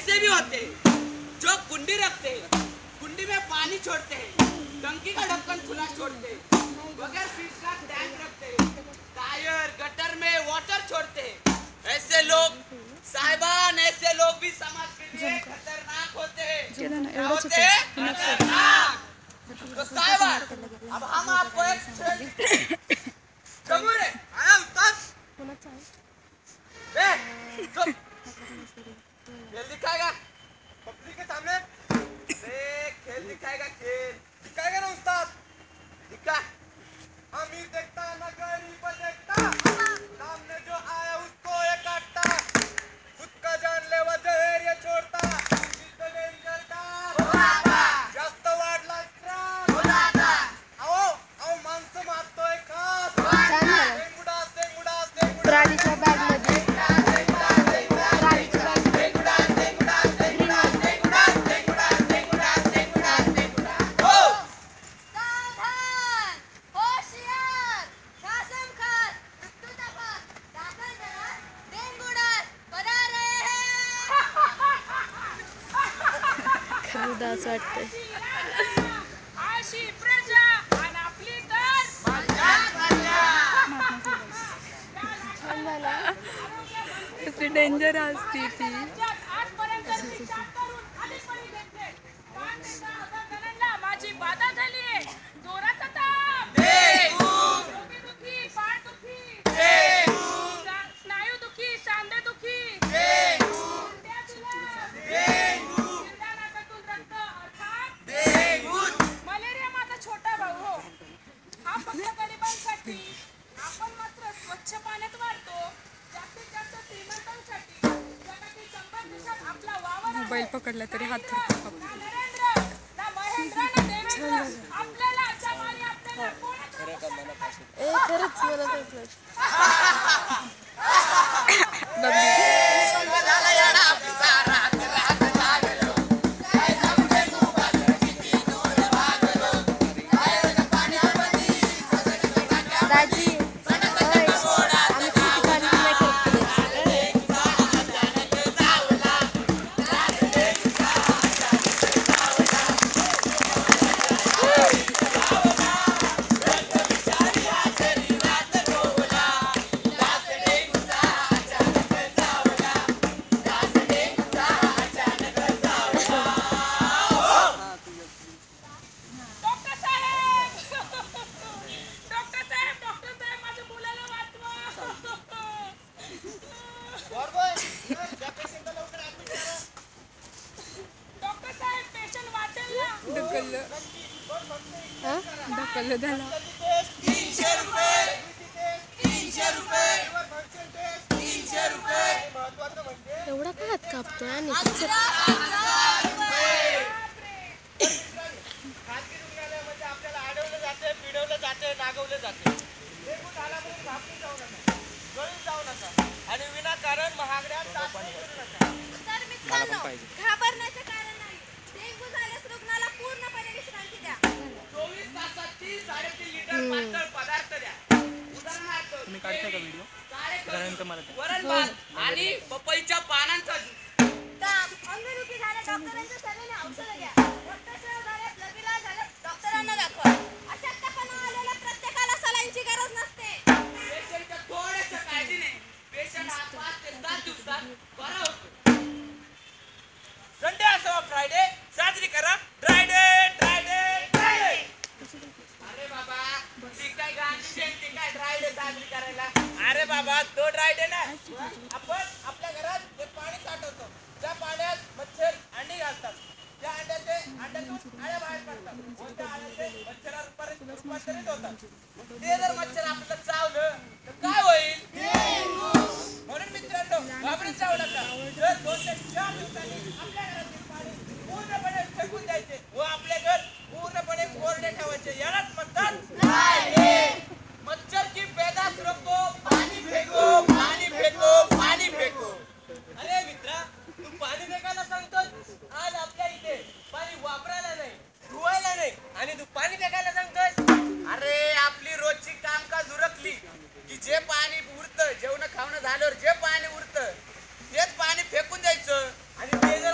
ऐसे भी होते जो कुंडी रखते, कुंडी में पानी छोड़ते, टंकी का ढक्कन खुला छोड़ते, बगैर फीस का टैंक रखते, टायर गटर में वाटर छोड़ते। ऐसे लोग साहिबान, ऐसे लोग भी समाज के लिए खतरनाक होते हैं, खतरनाक। तो साहिबान, अब हम आपको एक जमूरे आया उस्ताद खेल दिखाएगा पब्लिक के सामने। खेल दिखाएगा, खेल दिखाएगा ना उस्ताद? दिखा। अमीर देखता ना गरीब देखता, सामने जो आया उसको ये काटता, खुद का जानलेवा जहर ये छोड़ता, डेंजर का जास्त वाढला आओ माणसं मारतोय खास प्राणीच्या बॅग मध्ये उदास वाटतंय. कसली डेंजर असती ती. माझी बाधा झाली जोराचा ताप, स्नायू दुखी, सांधे दुखी, मलेरिया माझा छोटा भाऊ हो. हा फक्त गरिबांसाठी, आपण मात्र स्वच्छ पाण्यात वाढतो. जास्तीत जास्त श्रीमंतांसाठी जगातील 100 देशात आपला वावर आहे. मोबाईल पकडला तरी हात थरथर नरेंद्र ना महेंद्र ना देवेंद्र, आपल्याला जमाने आपल्याला खरंच मला ढकललं झालं. 300 रुपये. एवढा का हात कापतोय आणि खाजगी रुग्णालयामध्ये आपल्याला अडवलं जाते, पिडवलं जाते, नागवलं जाते. डेंग्यू झाला म्हणून घाबरून जाऊ नका, गळून जाऊ नका आणि विनाकारण महागड्या चाचणी करू नका. तर मित्रांनो, घाबरण्याचे कारण नाही. डेंग्यू झाल्यास रुग्णाला पूर्णपणे विश्रांती द्या. 24 तासात 3-3.5 लिटर पातळ पदार्थ द्या. उदाहरणार्थ तुम्ही काढता का व्हिडिओ? त्यानंतर मला वरण भात आणि पपईच्या पानांचा ताप, अंगदुखी झाल्यास डॉक्टरांच्या सल्ल्याने औषधं घ्या. रक्तस्राव झाल्यास, लघवीला झाल्यास डॉक्टरांना दाखवा. अशक्तपणा आलेल्या प्रत्येकाला सलाईनची गरज नसते. पेशंटच्या थोड्याशा काळजीने पेशंट 5 ते 7 दिवसात बरा होतो. संडे असो फ्रायडे साजरी करा ड्राय डे. अरे बाबा, ती काय गांधी जयंती काय ड्राय डे साजरी करायला? अरे बाबा, तो ड्राय डे ना. आपण आपल्या घरात जे पाणी साठवतो, त्या पाण्यात मच्छर अंडी घालतात. त्या अंड्यातून आळ्या बाहेर पडतात. कोणत्या आळ्याचे मच्छरापर्यंत रूपांतरित होतात. ते जर मच्छर आपल्याला चावलं तर काय होईल? म्हणून मित्रांनो, घाबरून जाऊ नका. जर 2 ते 4 दिवसांनी आपल्या घरातील पाणी पूर्णपणे फेकून द्यायचे व आपले घर पूर्णपणे कोरडे ठेवायचे. यालाच म्हणतात मच्छर की पैदास रोको, पाणी फेको, पाणी फेको, पाणी फेको. अरे मित्रा, तू पाणी फेकायला सांगतोस. आज आपल्या इथे पाणी वापरायला नाही, धुवायला नाही आणि तू पाणी फेकायला सांगतोस. अरे आपली रोजची कामकाज उरकली की जे पाणी उरतं, जेवण खावणं झाल्यावर जे पाणी उरतं तेच पाणी फेकून द्यायचं आणि ते जर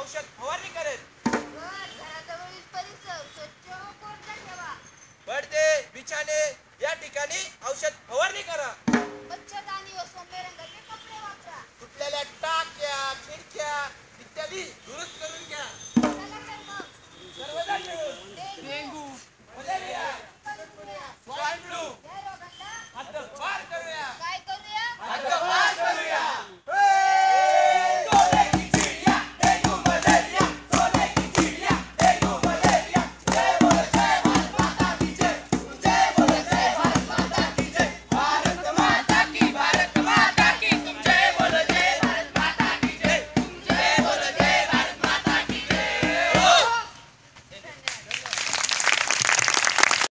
औषध फवारणी करेल. घराजवळील परिसर स्वच्छ व कोरडा ठेवा. पडदे बिछाने या ठिकाणी औषध फवारणी करा.